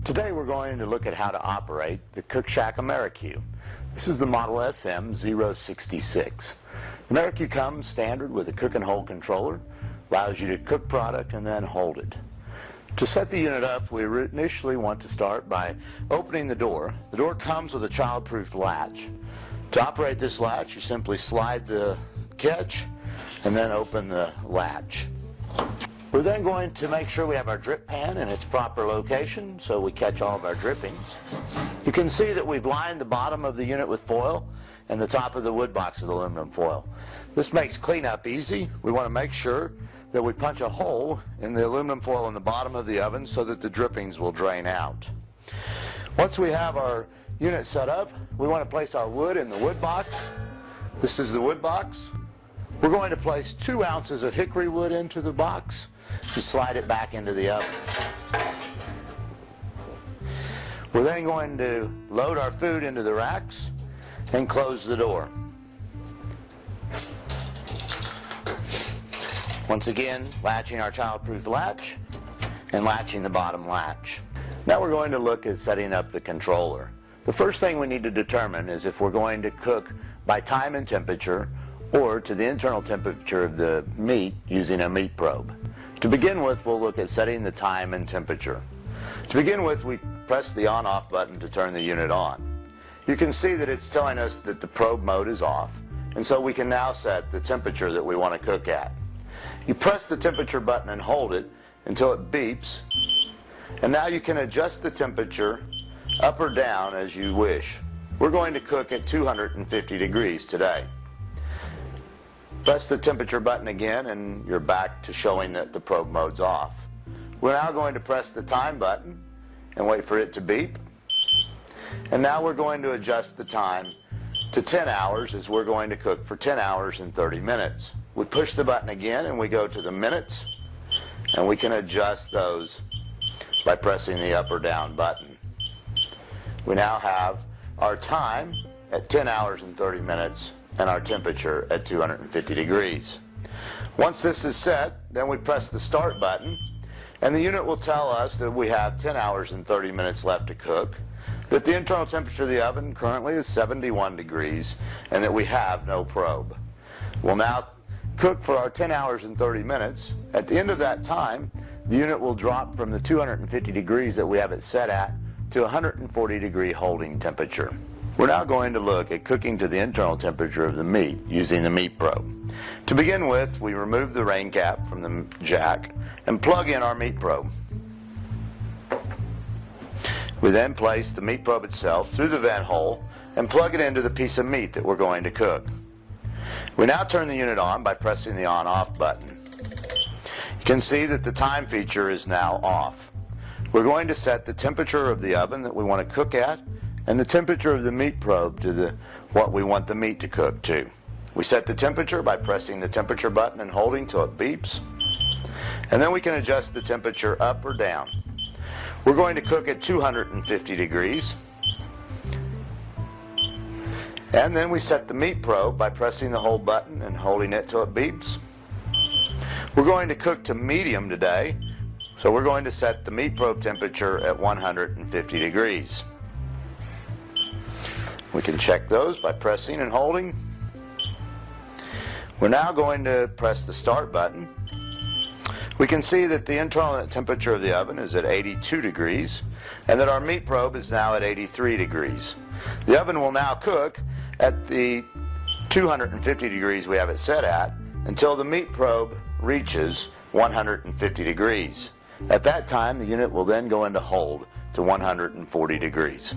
Today we're going to look at how to operate the Cookshack AmeriQue. This is the model SM066. AmeriQue comes standard with a cook and hold controller, allows you to cook product and then hold it. To set the unit up, we initially want to start by opening the door. The door comes with a child-proof latch. To operate this latch, you simply slide the catch and then open the latch. We're then going to make sure we have our drip pan in its proper location so we catch all of our drippings. You can see that we've lined the bottom of the unit with foil and the top of the wood box with aluminum foil. This makes cleanup easy. We want to make sure that we punch a hole in the aluminum foil in the bottom of the oven so that the drippings will drain out. Once we have our unit set up, we want to place our wood in the wood box. This is the wood box. We're going to place 2 ounces of hickory wood into the box and slide it back into the oven. We're then going to load our food into the racks and close the door. Once again, latching our child-proof latch and latching the bottom latch. Now we're going to look at setting up the controller. The first thing we need to determine is if we're going to cook by time and temperature or to the internal temperature of the meat using a meat probe. To begin with, we'll look at setting the time and temperature. To begin with, we press the on-off button to turn the unit on. You can see that it's telling us that the probe mode is off, and so we can now set the temperature that we want to cook at. You press the temperature button and hold it until it beeps, and now you can adjust the temperature up or down as you wish. We're going to cook at 250 degrees today. Press the temperature button again and you're back to showing that the probe mode's off. We're now going to press the time button and wait for it to beep. And now we're going to adjust the time to 10 hours as we're going to cook for 10 hours and 30 minutes. We push the button again and we go to the minutes, and we can adjust those by pressing the up or down button. We now have our time at 10 hours and 30 minutes and our temperature at 250 degrees. Once this is set, then we press the start button and the unit will tell us that we have 10 hours and 30 minutes left to cook, that the internal temperature of the oven currently is 71 degrees, and that we have no probe. We'll now cook for our 10 hours and 30 minutes. At the end of that time, the unit will drop from the 250 degrees that we have it set at to 140 degree holding temperature. We're now going to look at cooking to the internal temperature of the meat using the meat probe. To begin with, we remove the rain cap from the jack and plug in our meat probe. We then place the meat probe itself through the vent hole and plug it into the piece of meat that we're going to cook. We now turn the unit on by pressing the on-off button. You can see that the time feature is now off. We're going to set the temperature of the oven that we want to cook at and the temperature of the meat probe to what we want the meat to cook to. We set the temperature by pressing the temperature button and holding till it beeps, and then we can adjust the temperature up or down. We're going to cook at 250 degrees, and then we set the meat probe by pressing the hold button and holding it till it beeps. We're going to cook to medium today, so we're going to set the meat probe temperature at 150 degrees. We can check those by pressing and holding. We're now going to press the start button. We can see that the internal temperature of the oven is at 82 degrees and that our meat probe is now at 83 degrees. The oven will now cook at the 250 degrees we have it set at until the meat probe reaches 150 degrees. At that time, the unit will then go into hold to 140 degrees.